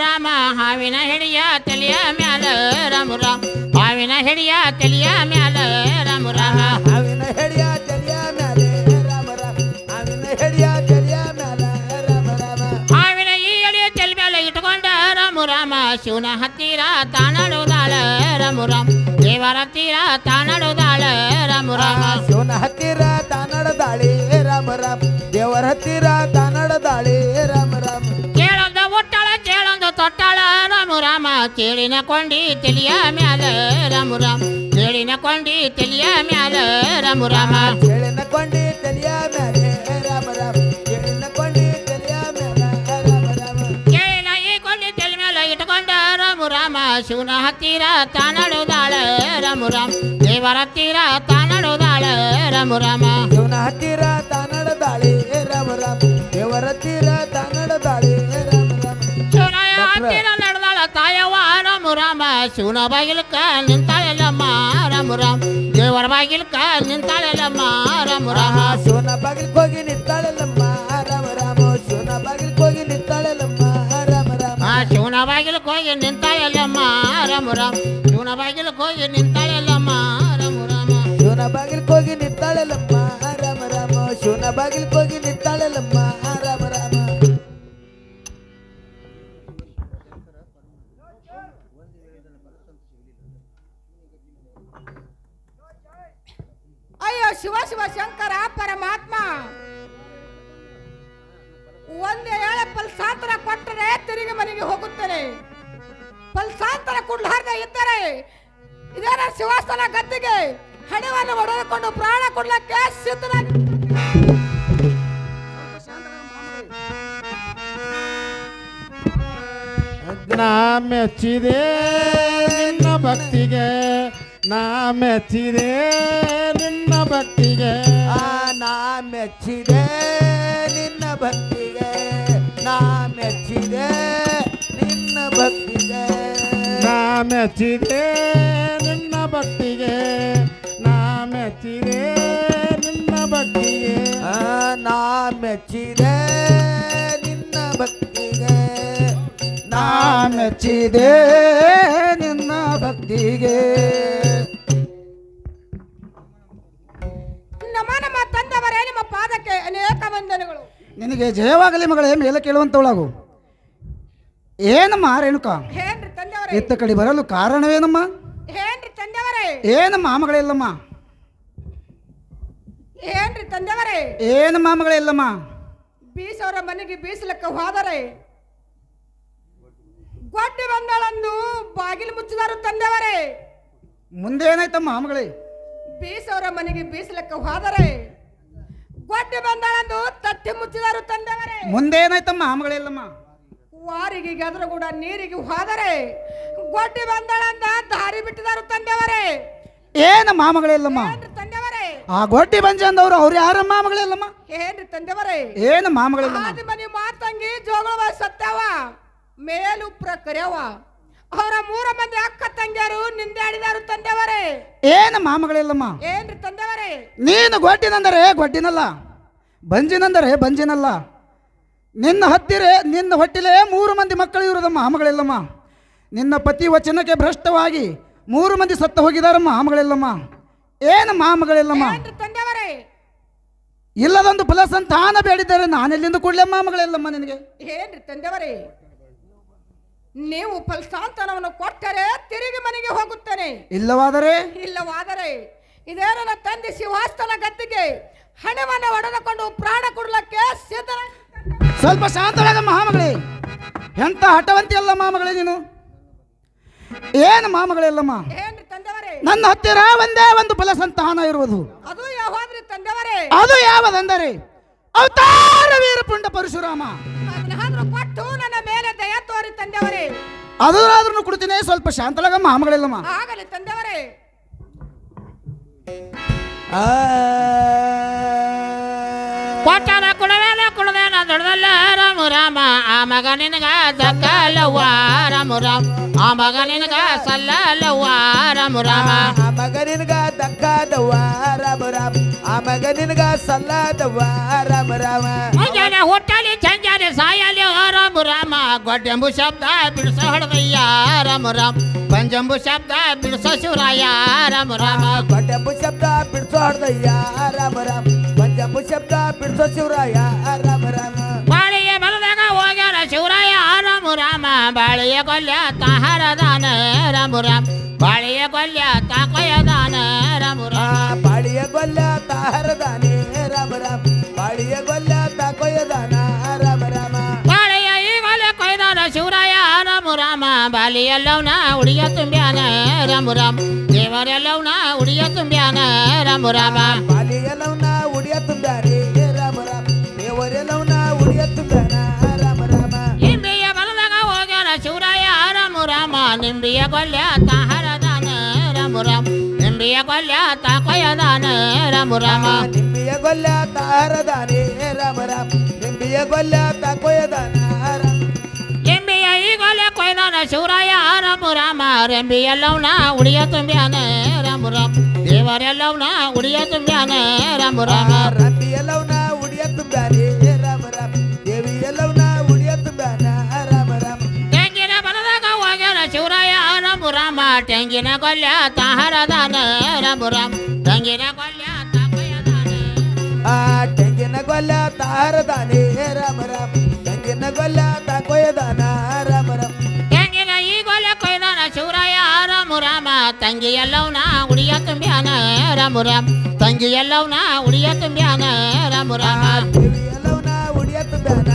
ರಾಮ ಹಾವಿನ ಹಿಡಿಯ ತಲೆಯ ಮ್ಯಾಲ ರಾಮ ಹಾವಿನ ಹಿಡಿಯ ತಲೆಯ ಮ್ಯಾಲ ರಾಮ ಹಾವಿನ ಹೆಡಿಯ ತಲೆಯ ಮ್ಯಾಲೆ ರಾಮ ರಾಮ ಹಾವಿನ ಹೆಡಿಯ ತಲೆಯ ಮ್ಯಾಲ ರಾಮ ರಾಮ ಹಾವಿನ ಈ ಎಳೆಯ ತಲೆ ಮೇಲೆ ಇಟ್ಕೊಂಡ ರಾಮ ಶಿವನ ಹತ್ತಿರ ತಾನಡುದಾಳ ರಾಮ ದೇವರ ಹತ್ತಿರ ತಾನಡುದಾಳ ರಾಮ ಶಿವನ ಹತ್ತಿರ ತಾನಡದಾಳೆ ರಾಮ ರಾಮ ದೇವರ ಹತ್ತಿರ ತಾನಡದಾಳೆ ರಾಮ ರಾಮ ಕೇಳೊಂದ ಒಟ್ಟಾಳ ಕೇಳೊಂದ ತೊಟ್ಟಾಳ ರಾಮ ಕೇಳಿನ ಕೊಂಡಿ ತಲಿಯ ಮ್ಯಾಲ ರಾಮ ಕೇಳಿನ ಕೊಂಡಿ ತಲಿಯ ಮ್ಯಾಲ ರಾಮ ಕೇಳಿನ ಕೊಂಡಿ ತಲೆಯ ಮ್ಯಾಲೆ ರಾಮ ರಾಮ ಕೇಳಿನ ಕೊಂಡಿ ತಲೆಯ ಮ್ಯಾಲ ರಾಮ ರಾಮ ಕೇಳಿನ ಈ ಕೊಂಡಿ ತಲೆ ಮೇಲೆ ಇಟ್ಕೊಂಡ ರಾಮ ಶಿವನ ಹತ್ತಿರ ತಾನಡುದಾಳ ರಾಮ ದೇವರ ಹತ್ತಿರ ತಾನಡುದಾಳ ರಾಮ ಶಿವನ ಹತ್ತಿರ ತಾನಡದಾಳೆ ರಾಮ ರಾಮ ದೇವರ ಹತ್ತಿರ ತಾನಡದಾಳೆ ರಾಮ ರಾಮ ಶಿವನ ಹತ್ತಿರ ನಡೆದಾಳ ತಾಯವ್ವ ರಾಮ ಶಿವನ ಬಾಗಿಲ್ಕ ನಿಂತಾಳೆಲ್ಲಮ್ಮ ರಾಮ ದೇವರ ಬಾಗಿಲ್ಕ ನಿಂತಾಳೆಲ್ಲಮ್ಮ ರಾಮ ಶಿವನ ಬಾಗಿಲ್ಗೆ ಹೋಗಿ ನಿಂತಾಳೆಲ್ಲಮ್ಮ ರಾಮ ರಾಮ ಶಿವನ ಬಾಗಿಲ್ಗೆ ಹೋಗಿ ನಿಂತಾಳೆಲ್ಲಮ್ಮ ರಾಮ ರಾಮ ಶಿವನ ಬಾಗಿಲ್ಕ ಹೋಗಿ ನಿಂತಾಳೆಲ್ಲಮ್ಮ ರಾಮ ಶಿವನ ಬಾಗಿಲ್ಕ ಹೋಗಿ ನಿಂತಾಳೆಲ್ಲಮ್ಮ ರಾಮ ಶಿವನ ಬಾಗಿಲ್ಗೆ ಹೋಗಿ ನಿಂತಾಳೆಲ್ಲಮ್ಮ ರಾಮ ರಾಮ ಶಿವನ ಬಾಗಿಲ್ಗೆ ಹೋಗಿ ನಿಂತಾಳೆಲ್ಲಮ್ಮ ರಾಮ ರಾಮ ಅಯ್ಯೋ ಶಿವ ಶಿವ ಶಂಕರ ಪರಮಾತ್ಮ, ಒಂದೇ ಏಳೆ ಫಲಸಾಂತರ ಕೊಟ್ಟರೆ ತಿರುಗಿ ಮನೆಗೆ ಹೋಗುತ್ತೇನೆ. ಫಲಸಾಂತರ ಕೊಡ್ಲಾರ್ದೆ ಇದ್ದರೆ ಇದೇನ ಶಿವಸ್ಥಾನ ಗದ್ದಿಗೆ ಹಣವನ್ನು ಹೊಡೆದುಕೊಂಡು ಪ್ರಾಣ ಕೊಡ್ಲಕ್ಕೆ ಸಿದ್ಧನ. ನಾ ಮೆಚ್ಚಿದೆ ನಿನ್ನ ಭಕ್ತಿಗೆ, ನಾ ಮೆಚ್ಚಿದೆ ನಿನ್ನ ಭಕ್ತಿಗೆ, ನಾ ಮೆಚ್ಚಿದೆ ನಿನ್ನ ಭಕ್ತಿಗೆ ನಾ ಮೆಚ್ಚಿದೆ ನಿನ್ನ ಭಕ್ತಿಗೆ ನಾ ಮೆಚ್ಚಿದೆ ನಿನ್ನ ಭಕ್ತಿಗೆ ನಾ ಮೆಚ್ಚಿದೆ ನಿನ್ನ ಭಕ್ತಿಗೆ ನಾ ಮೆಚ್ಚಿದೆ ನಿನ್ನ ಭಕ್ತಿಗೆ ನಾ ಮೆಚ್ಚಿದೆ ನಿನ್ನ ಭಕ್ತಿಗೆ ನಮ್ಮ ತಂದವರೇ ನಿಮ್ಮ ಪಾದಕ್ಕೆ ಅನೇಕ ವಂದನೆಗಳು. ನಿನಗೆ ಜಯವಾಗಲಿ ಮಗಳೇ, ಮೇಲೆ ಕೇಳುವಂತವಳಾಗು. ಏನಮ್ಮ ರೇಣುಕಾ, ಏನ್ರಿ ತಂದೆಯವರೇ? ಇತ್ತ ಕಡೆ ಬರಲು ಕಾರಣವೇನಮ್ಮ? ಏನ್ರಿ ತಂದೆಯವರೇ? ಏನಮ್ಮ ಮಗಳಿಲ್ಲಮ್ಮ? ಏನ್ರಿ ತಂದೆಯವರೇ? ಏನಮ್ಮ ಮಗಳಿಲ್ಲಮ್ಮ? ಬೀಸವರ ಮನೆಗೆ ಬೀಸಲಕ್ಕೆ ಹೋದರೆ ಗೊಡ್ಡಿ ಬಂದಳಂದು ಬಾಗಿಲು ಮುಚ್ಚಿದರು ತಂದೆಯವರೇ. ಮುಂದೇನಾಯ್ತಮ್ಮ ಮಗಳೇ? ಬೀಸವರ ಮನೆಗೆ ಬೀಸಲಕ್ಕೆ ಹೋದರೆ ಗೊಡ್ಡಿ ಬಂದಳಂದು ತಟ್ಟಿ ಮುಚ್ಚಿದರು ತಂದೆಯವರೇ. ಮುಂದೇನಾಯ್ತಮ್ಮ ಮಗಳಿಲ್ಲಮ್ಮ? ವಾರಿಗೆ ಗದ್ರ ಕೂಡ ನೀರಿಗೆ ಹೋದರೆ ಗೊಡ್ಡಿ ಬಂದಳಂದ ದಾರಿ ಬಿಟ್ಟಿದರು ತಂದೆಯವರೇ. ಏನಮ್ಮ ಮಗಳಿಲ್ಲಮ್ಮ? ಏನ್ರಿ ತಂದೆಯವರೇ? ಆ ಗೊಡ್ಡಿ ಬಂಜೆ ಅಂದವ್ರು ಅವ್ರು ಯಾರಮ್ಮ ಮಗಳಿಲ್ಲಮ್ಮ? ಏನ್ರಿ ತಂದೆಯವರೇ? ಏನಮ್ಮ ಮಗಳಿಲ್ಲಮ್ಮ? ಆದಿ ಮನಿ ಮಾತಂಗಿ ಜೋಗಳ ಸತ್ಯವ ಮೇಲು ಪ್ರಕರ್ಯವ ಅವರ 3 ಮಂದಿ ಅಕ್ಕ ತಂಗಿಯರು ನಿಂದಾಡಿದರು ತಂದೆಯವರೇ. ಏನಮ್ಮ ಮಗಳಿಲ್ಲಮ್ಮ? ಏನ್ರಿ ತಂದೆಯವರೇ? ನೀನು ಗೊಡ್ಡಿನಂದರೆ ಗೊಡ್ಡಿನಲ್ಲ, ಬಂಜಿನಂದರೆ ಬಂಜಿನಲ್ಲ. ನಿನ್ನ ಹೊಟ್ಟಿಲೆ 3 ಮಂದಿ ಮಕ್ಕಳು ಇರುವುದಮ್ಮ ಮಗಳಿಲ್ಲಮ್ಮ. ನಿನ್ನ ಪತಿ ವಚನಕ್ಕೆ ಭ್ರಷ್ಟವಾಗಿ 3 ಮಂದಿ ಸತ್ತು ಹೋಗಿದಾರಮ್ಮ ಮಗಳಿಲ್ಲಮ್ಮ. ಏನಮ್ಮ ಮಗಳಿಲ್ಲಮ್ಮ? ಏನ್ರಿ ತಂದೆಯವರೇ? ಇಲ್ಲದೊಂದು ಫಲಸಂತಾನ ಬೇಡಿದ್ದಾರೆ, ನಾನೆಲ್ಲಿಂದ ಕೊಡ್ಲಮ್ಮ ಮಗಳಿಲ್ಲಮ್ಮ ನಿನಗೆ? ಏನ್ರಿ ತಂದೆಯವರೇ? ನೀವು ಫಲಸಾಂತನವನ್ನು ಕೊಟ್ಟರೆ ತಿರುಗಿ ಮನೆಗೆ ಹೋಗುತ್ತೇನೆ. ಇಲ್ಲವಾದರೆ ಇದೇ ನನ್ನ ತಂದೆ ಶಿವಾಸ್ತನ ಗದ್ದಿಗೆ ಹಣವನ್ನು ಹೊಡೆದುಕೊಂಡು ಪ್ರಾಣ ಕೊಡಲಕ್ಕೆ ಸಿದ್ಧ. ಸ್ವಲ್ಪ ಶಾಂತಳಾಗಮ್ಮ ಮಗಳೇ. ಎಂತ ಹಠವಂತಿ ಅಲ್ಲಮ್ಮ ಮಗಳೇ ನೀನು. ಏನು ಮಗಳಿಲ್ಲಮ್ಮ? ಏನ್ರಿ ತಂದೆಯವರೇ? ನನ್ನ ಹತ್ತಿರ ಒಂದೇ ಒಂದು ಫಲಸಂತಾನ ಇರುವುದು. ಅದು ಯಾವಾದ್ರಿ ತಂದೆಯವರೇ? ಅದು ಯಾವದೆಂದರೆ ಅವತಾರ ವೀರಪುಂಡ ಪರಶುರಾಮ. ಅದನ್ನಾದ್ರೂ ಕೊಟ್ಟು ನನ್ನ ಮೇಲೆ ದಯ ತೋರಿ ತಂದೆಯವರೇ. ಅದಾದ್ರೂ ಕೊಡ್ತೀನಿ, ಸ್ವಲ್ಪ ಶಾಂತಳಾಗಮ್ಮ ಮಗಳಿಲ್ಲಮ್ಮ. ಆಗಲಿ ತಂದೆಯವರೇ. ಕೊಟ್ಟಾರ ಕುಡದೇನ ದೊಡ್ಡದಲ್ಲ ರಾಮ ರಾಮ ಆ ಮಗ ನಿನಗ ದಕ್ಕಲವ್ವ ರಾಮ ರಾಮ ಆ ಮಗ ನಿನಗ ಸಲ್ಲಲ್ಲವ್ವ ರಾಮ ರಾಮ ಆ ಮಗ ನಿನಗ ದಕ್ಕದವ್ವ ರಾಮ ರಾಮ ಆ ಮಗ ನಿನಗ ಸಲ್ಲದವ್ವ ರಾಮ ರಾಮ ಮುಂಜಾನೆ ಹುಟ್ಟಲಿ ಸಂಜಾನೆ ಸಾಯಲಿ ರಾಮ ರಾಮ ಗೊಡ್ಡೆಂಬು ಶಬ್ದ ಬಿಡಿಸ ಹೊಡೆದಯ್ಯ ರಾಮ ರಾಮ ಪಂಜಂಬು ಶಬ್ದ ಬಿಡಿಸ ಶಿವರಾಯ ರಾಮ ರಾಮ ಗೊಡ್ಡೆಂಬು ಶಬ್ದ ಬಿಡಿಸೋ ಹೊಡೆದಯ್ಯ ರಾಮ ರಾಮ ಪಂಜಂಬು ಶಬ್ದ ಬಿಡಿಸೋ ಶಿವರಾಯ ರಾಮ ರಾಮ ಬಾಳಿಗೆ ಬಲದಾಗ ಹೋಗ್ಯಾರ ಶಿವರಾಯ ರಾಮ ರಾಮ ಬಾಳಿಯ ಕೊಲ್ಯ ತಾಹಾರದಾನ ರಾಮ ರಾಮ ಬಾಳಿಯ ಕೊಲ್ಯ ತಾಕೊಯದಾನ ರಾಮ ರಾಮ ಬಾಳಿಯ ಗೊಲ್ಲ ತಾಹರದಾನೆ ರಾಮ ರಾಮ ಬಾಳಿಯ ಗೊಲ್ಲ ತಾಕೊಯದಾನ ರಾಮ ರಾಮ ಬಾಳಿಯ ಈ ಕೊಲೆ ಕೊಯ್ದಾನ ಶಿವರಾಯ ರಾಮ ರಾಮ ಬಾಲಿಯಲ್ಲವನ ಉಡಿಯ ತುಂಬ್ಯಾನ ರಾಮ ರಾಮ ದೇವರೆಲ್ಲವನ ಉಡಿಯ ತುಂಬ್ಯಾನ ರಾಮ ರಾಮ ಬಾಲಿಯಲ್ಲವನ ಉಡಿಯ ತುಂಬ್ಯಾರೆ ರಾಮ ರಾಮ ದೇವರೆಲ್ಲವನ ಉಡಿಯ ತುಂಬ್ಯಾನ ರಾಮ ರಾಮ ಇಂದ್ರಿಯ ಬಲದಾಗ ಹೋಗ್ಯಾರ ಶಿವರಾಯ ರಾಮ ರಾಮ ನಿಂಬಿಯ ಕೊಲ್ಯ ತಾಹಾರದಾನ ರಾಮ ರಾಮ ನಿಂಬಿಯ ಕೊಲ್ಯ ತಾಕೊಯದಾನ ರಾಮ ರಾಮ ನಿಂಬಿಯ ಗೊಲ್ಲ ತಾಹರದಾನೆ ರಾಮ ರಾಮ ನಿಂಬಿಯ ಗೊಲ್ಲ ತಾಕೊಯದಾನ ರಾಮ ಎಂಬಿಯ ಈ ಕೊಲೆ ಕೊಯ್ದಾನ ಶಿವರಾಯ ರಾಮ ರಾಮ ರೆಂಬಿಯಲ್ಲವನ ಉಡಿಯ ತುಂಬ್ಯಾನ ರಾಮ ರಾಮ ದೇವರೆಲ್ಲವನ ಉಡಿಯ ತುಂಬ್ಯಾನ ರಾಮ ರಾಮ ರಂಬಿಯಲ್ಲವನ ಉಡಿಯ ತುಂಬ್ಯಾನೆ ರಾಮ ರಾಮ ದೇವಿಯಲ್ಲವನ ಉಡಿಯ ತುಂಬ್ಯಾನ ರಾಮ ರಾಮ ತೆಂಗಿನ ಬಲದಾಗ ಹೋಗ್ಯಾರ ಶಿವರಾಯ ರಾಮ ರಾಮ ತೆಂಗಿನ ಕೊಲ್ಯ ತಾಹಾರದಾನ ರಾಮ ರಾಮ ತೆಂಗಿನ ಕೊಲ್ಯ ತಾಕೊಯದಾನ ತೆಂಗಿನ ಗೊಲ್ಲ ತಾಹರದಾನೆ ರಾಮ ರಾಮ ತೆಂಗಿನ ಗೊಲ್ಲ ತಾಕೊಯದಾನ ರಾಮ ರಾಮ ತೆಂಗಿನ ಈ ಕೊಲೆ ಕೊಯ್ದಾನ ಶಿವರಾಯ ರಾಮ ರಾಮ ತಂಗಿ ಎಲ್ಲವನ ಉಡಿಯ ತುಂಬ್ಯಾನ ರಾಮ ರಾಮ ತಂಗಿ ಎಲ್ಲವನ ಉಡಿಯ ತುಂಬ್ಯಾನ ರಾಮ ರಾಮ ದೇವಿಯಲ್ಲವನ ಉಡಿಯ ತುಂಬ್ಯಾನ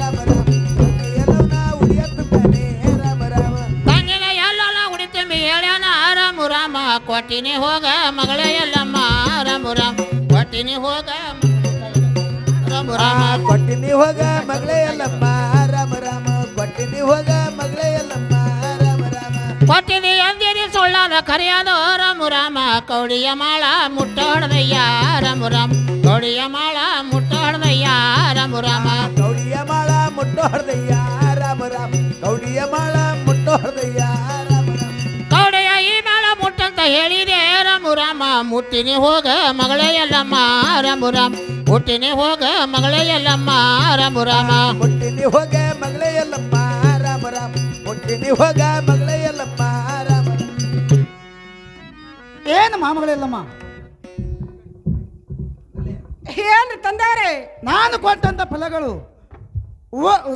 ರಾಮ ರಾಮ ದೇವಿಯಲ್ಲವನ ಉಡಿಯ ತುಂಬ್ಯಾನೆ ರಾಮ ರಾಮ ತಂಗಿನ ಎಲ್ಲವನ ಉಡಿ ತುಂಬಿ ಹೇಳ್ಯಾನ ರಾಮ ರಾಮ ಕೊಟ್ಟಿನಿ ಹೋಗ ಮಗಳೇ ಎಲ್ಲಮ್ಮ ರಾಮ ರಾಮ ಕೊಟ್ಟಿನಿ ಹೋಗ ರಾಮ ರಾಮ ಕೊಟ್ಟಿನಿ ಹೋಗ ಮಗಳೇ ಎಲ್ಲಮ್ಮ ರಾಮ ರಾಮ ಕೊಟ್ಟಿನಿ ಹೋಗ ಮಗಳೇ ಎಲ್ಲಮ್ಮ ರಾಮ ರಾಮ ಕೊಟ್ಟಿನಿ ಅಂದಿನಿ ಸುಳ್ಳಾದ ಕರೆಯಾದ ರಾಮ ರಾಮ ಕೌಡಿಯ ಮಾಳ ಮುಟ್ಟ ಹೊಡೆದಯ್ಯ ರಾಮ ರಾಮ ಕೌಡಿಯ ಮಾಳ ರಾಮ ಗೌಡಿಯ ಮಾಳ ಮುಟ್ಟೋ ಹೃದಯ ರಾಮ ರಾಮ ಗೌಡಿಯ ಮಾಳ ಮುಟ್ಟೋ ಹೃದಯ ರಾಮ ರಾಮ ಕೌಡೆಯ ಈ ಮೇಳ ಮುಟ್ಟಂತ ಹೇಳಿದೆ ರಾಮ ರಾಮ ಮುಟ್ಟಿನಿ ಹೋಗ ಮಗಳೇ ಎಲ್ಲಮ್ಮ ರಾಮ ರಾಮ ಮುಟ್ಟಿನಿ ಹೋಗ ಮಗಳೇ ಎಲ್ಲಮ್ಮ ರಾಮ ರಾಮ ಮುಟ್ಟಿನಿ ಹೋಗ ಮಗಳೇ ಎಲ್ಲಮ್ಮ ರಾಮ ರಾಮ ಮುಟ್ಟಿನಿ ಹೋಗ ಮಗಳೇ ಎಲ್ಲಮ್ಮ ರಾಮ ರಾಮ ಏನು ಮಾಮಗಳಿಲ್ಲಮ್ಮ, ಏನ್ರಿ ತಂದೆಯವರೇ? ನಾನು ಕೊಟ್ಟಂತ ಫಲಗಳು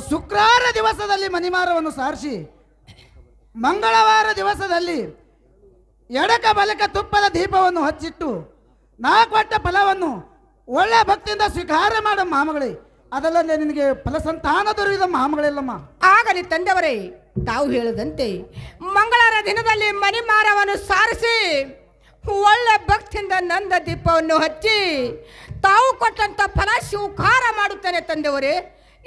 ಶುಕ್ರವಾರ ದಿವಸದಲ್ಲಿ ಮಣಿಮಾರವನ್ನು ಸಾರಿಸಿ ಮಂಗಳವಾರ ದಿವಸದಲ್ಲಿ ಎಡಕ ಬಲಕ ತುಪ್ಪದ ದೀಪವನ್ನು ಹಚ್ಚಿಟ್ಟು ನಾ ಕೊಟ್ಟ ಫಲವನ್ನು ಒಳ್ಳೆ ಭಕ್ತಿಯಿಂದ ಸ್ವೀಕಾರ ಮಾಡ ಮಾಮಗಳೇ, ಅದಲ್ಲದೆ ನಿನಗೆ ಫಲಸಂತಾನ ದೊರೆಯುವ ಮಾಮಗಳಿಲ್ಲಮ್ಮ. ಆಗಲಿ ತಂದೆಯವರೇ, ತಾವು ಹೇಳದಂತೆ ಮಂಗಳವಾರ ದಿನದಲ್ಲಿ ಮಣಿಮಾರವನ್ನು ಸಾರಿಸಿ ಒಳ್ಳೆ ಭಕ್ತಿಯಿಂದ ನಂದ ದೀಪವನ್ನು ಹಚ್ಚಿ ತಾವು ಕೊಟ್ಟಂತ ಫಲ ಸ್ವೀಕಾರ ಮಾಡುತ್ತೇನೆ ತಂದೆಯವರೇ.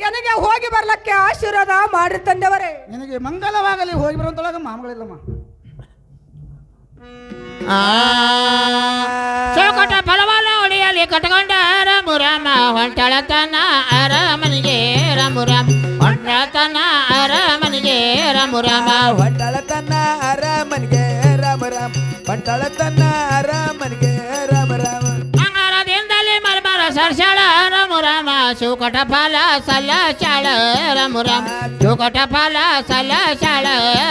ನನಗೆ ಹೋಗಿ ಬರ್ಲಕ್ಕೆ ಆಶೀರ್ವಾದ ಮಾಡಿ ತಂದೆಯವರೇ. ನಿನಗೆ ಮಂಗಲವಾಗಲಿ, ಹೋಗಿ ಬರುವಂತೊಳಗ ಮಾಮಗಳಿಲ್ಲಮ್ಮ. ಚೌಕಟ ಫಲವನ್ನ ಹೊಡೆಯಲಿ ಕಟ್ಕೊಂಡ ರಾಮ ರಾಮ ಹೊಂಟಳತನ ಅರಮನಿಗೆ ರಾಮ ರಾಮ ಹೊಂಟಳತನ ಅರಮನಿಗೆ ರಾಮ ರಾಮ ಹೊಂಟಳತನ ಅರಮನಿಗೆ ರಾಮ ರಾಮ ಹೊಂಟಳತನ ಅರಮನಿಗೆ ರಾಮ ರಾಮ ಮಂಗಳದಿಂದಲೇ ಮರ್ಮರ ಸರ್ಸಾಳ ರಾಮ ರಾಮ ಚೌಕಟ ಫಲ ಸಲ್ಲ ಚಾಳ ರಾಮ ರಾಮ ಚೌಕಟ ಫಲ ಸಲ್ಲ ಚಾಳ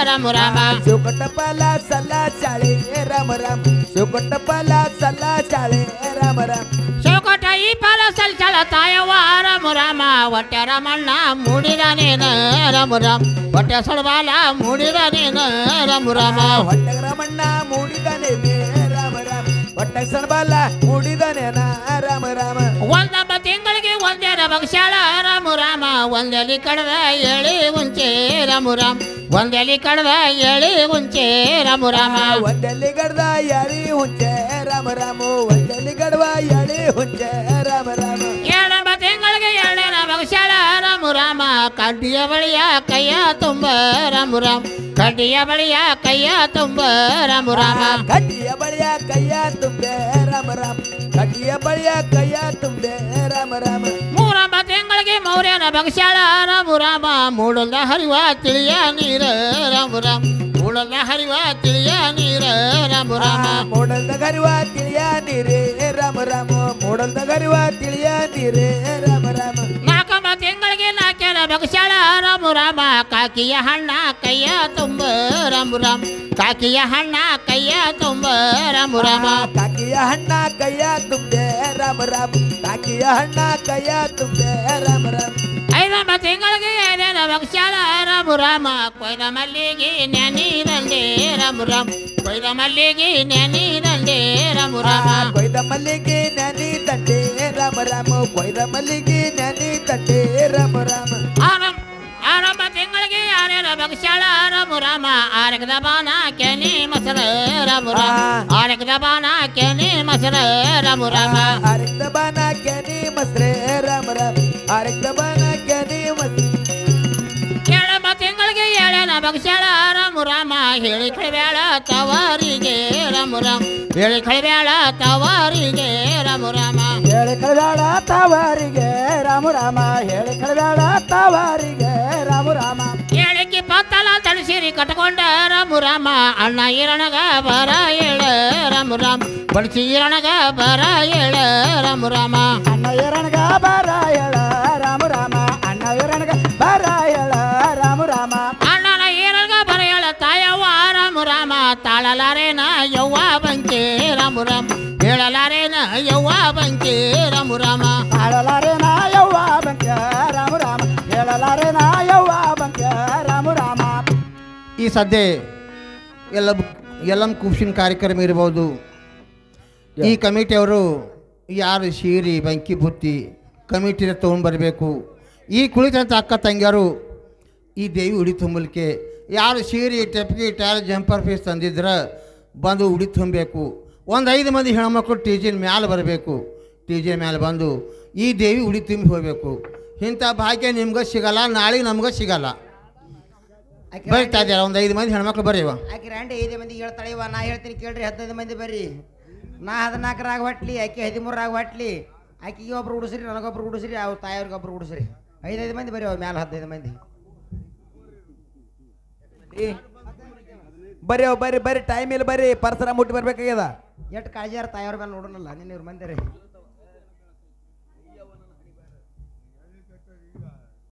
ರಾಮ ರಾಮ ಚೌಕಟ ಫಲ ಸಲ್ಲ ಚಾಳೆ ರಾಮ ರಾಮ ಚೌಕಟ ಫಲ ಸಲ್ಲ ಚಾಳೆ ರಾಮ ರಾಮ ಚೌಕಟ ಈ ಫಲ ಸಲ್ಚಾಳ ತಾಯವ್ವ ರಾಮ ರಾಮ ಹೊಟ್ಟೆ ರಮಣ್ಣ ಮೂಡಿದಾನೇನ ರಾಮ ರಾಮ ಹೊಟ್ಟೆ ಸೊಳಬಾಲ ಮೂಡಿದಾನೇನ ರಾಮ ರಾಮ ಹೊಟ್ಟೆ ರಮಣ್ಣ ಮೂಡಿದಾನೆ ರಾಮ ರಾಮ ಹೊಟ್ಟೆ ಸಣಬಾಲ ಮೂಡಿದಾನೆ ರಾಮ ರಾಮ ಒಂದೊಬ್ಬ ತಿಂಗಳಿಗೆ ಒಂದೇನ ಭಕ್ಷಾಳ ರಾಮ ರಾಮ ಒಂದೆಲಿ ಕಡದ ಎಳಿ ಉಂಚೆ ರಾಮ ರಾಮ ಒಂದೆಲಿ ಕಡದ ಎಳಿ ಉಂಚೆ ರಾಮ ರಾಮ ಒಂದಲ್ಲಿ ಗಡ್ದ ಯಾರಿ ಹುಂಚೆ ರಾಮ ರಾಮ ಒಂದಲ್ಲಿ ಗಡ್ವ ಯಾಳಿ ಹುಂಚೆ ರಾಮ ರಾಮ ಎರಡೊಬ್ಬ ತಿಂಗಳಿಗೆ ಎರಡೇನ ಭಕ್ಷಾಳ ರಾಮ ರಾಮ ಕಡ್ಡಿಯ ಬಳಿಯ ಕೈಯ ತುಂಬ ರಾಮ ರಾಮ ಕಡ್ಡಿಯ ಬಳಿಯ ಕೈಯ ತುಂಬ ರಾಮ ರಾಮ ಕಡ್ಡಿಯ ಬಳಿಯ ಕೈಯ ತುಂಬೆ ರಾಮ ರಾಮ ಕಡ್ಡಿಯ ಬಳಿಯ ಕೈಯ ತುಂಬೆ ರಾಮ ರಾಮ ಮೂರೊಬ್ಬ ತಿಂಗಳಿಗೆ ಮೌರ್ಯನ ಭಕ್ಷಾಳ ರಾಮ ರಾಮ ಮೂಡಲ್ದ ಹರಿವ ತಿಳಿಯ ನೀರ ರಾಮ ರಾಮ ಮೂಡಲ್ದ ಹರಿವ ತಿಳಿಯ ನೀರ ರಾಮ ರಾಮ ಮೋಡಲ್ದ ಗರಿವ ತಿಳಿಯ ನೀರೇ ರಾಮ ರಾಮ ಮೋಡಲ್ದ ಗರಿವ ತಿಳಿಯ ನೀರೇ ರಾಮ ರಾಮ ನಾಲ್ಕೊಂಬ ತಿಂಗಳಿಗೆ ನಾಲ್ಕೇನ ಭಕ್ಷಾಳ ರಾಮ ರಾಮ ಕಾಕಿಯ ಹಣ್ಣ ಕೈಯ ತುಂಬ ರಾಮ ರಾಮ ಕಾಕಿಯ ಹಣ್ಣ ಕೈಯ ತುಂಬ ರಾಮ ರಾಮ ಕಾಕಿಯ ಹಣ್ಣ ಕೈಯ ತುಂಬೆ ರಾಮ ರಾಮ ಕಾಕಿಯ ಹಣ್ಣ ಕೈಯ ತುಂಬೆ ರಾಮ ರಾಮ ಐದೊಂಬ ತಿಂಗಳಿಗೆ ಐದೇನ ಭಕ್ಷಾಳ ರಾಮ ರಾಮ ಕೊಯ್ದ ಮಲ್ಲಿಗೆ ನೆನೀರಂಡೆ ರಾಮ ರಾಮ ಕೊಯ್ದ ಮಲ್ಲಿಗೆ ನೆನೀರಂಡೆ ರಾಮ ರಾಮ ಕೊಯ್ದ ಮಲ್ಲಿಗೆ ನೆನಿ ತಂಡೆ ರಾಮ ರಾಮ ಕೊಯ್ದ ಮಲ್ಲಿಗೆ ನೆನಿ ತಂಡೆ ರಾಮ ರಾಮ ಆರಂಭ ತಿಂಗಳಿಗೆ ಆರೇನ ಭಕ್ಷಾಳ ರಾಮ ರಾಮ ಆರಕದ ಬಾನ ಕೆನಿ ಮಸರ ರಾಮ ರಾಮ ಆರಕದ ಬಾನ ಕೆನಿ ಮಸರ ರಾಮ ರಾಮ ಆರಕ್ತ ಬಾನ ಕೆನಿ ಮಸ್ರೆ ರಾಮ ರಾಮ ಆರಕ್ತ ಬಾನ ಕೆನಿ ಮಸ್ರೆ ಏಳಂಬ ತಿಂಗಳಿಗೆ ಏಳೇನ ಭಕ್ಷಾಳ ರಾಮ ರಾಮ ಹೇಳಿ ಕಳಿಬೇಳ ತವಾರಿಗೆ ರಾಮ ರಾಮ ಹೇಳಿ ಕಳಿಬೇಳ ತವಾರಿಗೆ ರಾಮ ರಾಮ ಹೇಳಿ ಕಳಬೇಡ ತಾವಾರಿಗೆ ರಾಮ ರಾಮ, ಹೇಳಿ ಕಳಬೇಡ ತಾವಾರಿಗೆ ರಾಮ ರಾಮ. ಹೇಳಿಕೆ ಪತ್ತಲ ತಳಿಸಿರಿ ಕಟ್ಕೊಂಡ ರಾಮ ರಾಮ ಅಣ್ಣ ಈರಣಗ ಬರ ಹೇಳ ರಾಮ ರಾಮ ಬಡಿಸಿ ಈರಣಗ ಬರ ಹೇಳ ರಾಮ ರಾಮ ಅಣ್ಣ ಎರಣಗ ಬಾರ ಹೇಳ ರಾಮ ರಾಮ, ಅಣ್ಣ ಎರಣಗ ಬಾರ ಹೇಳ ರಾಮ ರಾಮ. ಅಣ್ಣನ ಈರಣಗ ಬರ ಹೇಳ ತಾಯವ್ವ ರಾಮ ರಾಮ ತಾಳಲಾರೇನ ಯವ್ವ ಬಂಕೆ ರಾಮ ರಾಮ ಹೇಳಲಾರೇನ ಯವ್ವ ಬಂಕೆ ರಾಮ ರಾಮ ತಾಳಲಾರೆ ನಾ ಯವ್ವ ಬಂಕ ರಾಮ ರಾಮ, ಹೇಳಲಾರೆ ನಾ ಯವ್ವ ಬಂಕ ರಾಮ ರಾಮ. ಈ ಸದ್ಯ ಎಲ್ಲಂ ಕುಶಿನ ಕಾರ್ಯಕ್ರಮ ಇರ್ಬೋದು. ಈ ಕಮಿಟಿಯವರು ಯಾರು ಶೀರಿ ಬೆಂಕಿ ಬುತ್ತಿ ಕಮಿಟಿನ ತೊಗೊಂಡ್ಬರಬೇಕು. ಈ ಕುಳಿತಂಥ ಅಕ್ಕ ತಂಗಿಯರು ಈ ದೇವಿ ಉಡಿ ತುಂಬಲಿಕ್ಕೆ ಯಾರು ಶೀರಿ ಟೆಪ್ಗಿ ಟ್ಯಾಲ್ ಜಂಪರ್ ಫೀಸ್ ತಂದಿದ್ರೆ ಬಂದು ಉಡಿ ತುಂಬಬೇಕು. ಒಂದು 5 ಮಂದಿ ಹೆಣ್ಮಕ್ಳು ಟಿ ಜಿನ ಮ್ಯಾಲೆ ಬರಬೇಕು. ಟಿ ಜಿ ಮ್ಯಾಲೆ ಬಂದು ಈ ದೇವಿ ಉಡಿ ತುಂಬಿ ಹೋಗಬೇಕು. ಇಂಥ ಭಾಗ್ಯ ನಿಮ್ಗೆ ಸಿಗಲ್ಲ, ನಾಳೆಗೆ ನಮ್ಗೆ ಸಿಗಲ್ಲ. ಬರ್ತಾ ಇದ್ದಾರೆ ಒಂದು 5 ಮಂದಿ ಹೆಣ್ಮಕ್ಳು ಬರೀವ. ಆಕೆ ರಂಡಿ 5 ಮಂದಿ ಹೇಳ್ತಾಳಿವ, ನಾ ಹೇಳ್ತೀನಿ ಕೇಳ್ರಿ 15 ಮಂದಿ ಬರ್ರಿ. ನಾ 14 ಹೊಟ್ಲಿ, ಆಕೆ 13 ಹೊಟ್ಲಿ. ಆಕಿಗೆ ಒಬ್ರು ಉಡಿಸ್ರಿ, ನನಗೊಬ್ರು ಉಡಿಸ್ರಿ, ಅವ್ರ ತಾಯಿಯವ್ರಿಗೊಬ್ರು ಉಡಿಸ್ರಿ. 5 ಮಂದಿ ಬರೀ ಅವ್ರ ಮ್ಯಾಲ 15 ಮಂದಿ ಬರ್ರಿ ಬರ್ರಿ ಬರ್ರಿ, ಟೈಮ್ ಇಲ್ಲ ಬರ್ರಿ, ಪರಸರ ಮುಟ್ಟಿ ಬರ್ಬೇಕಾಗ್ಯದ. ಎಷ್ಟು ಕಾಳಜಿಯಾರ ತಾಯಿಯವ್ರ ಮೇಲೆ ನೋಡೋಣಲ್ಲ ನಿನ್ನ ಇವ್ರ ಮಂದಿ ರೀ.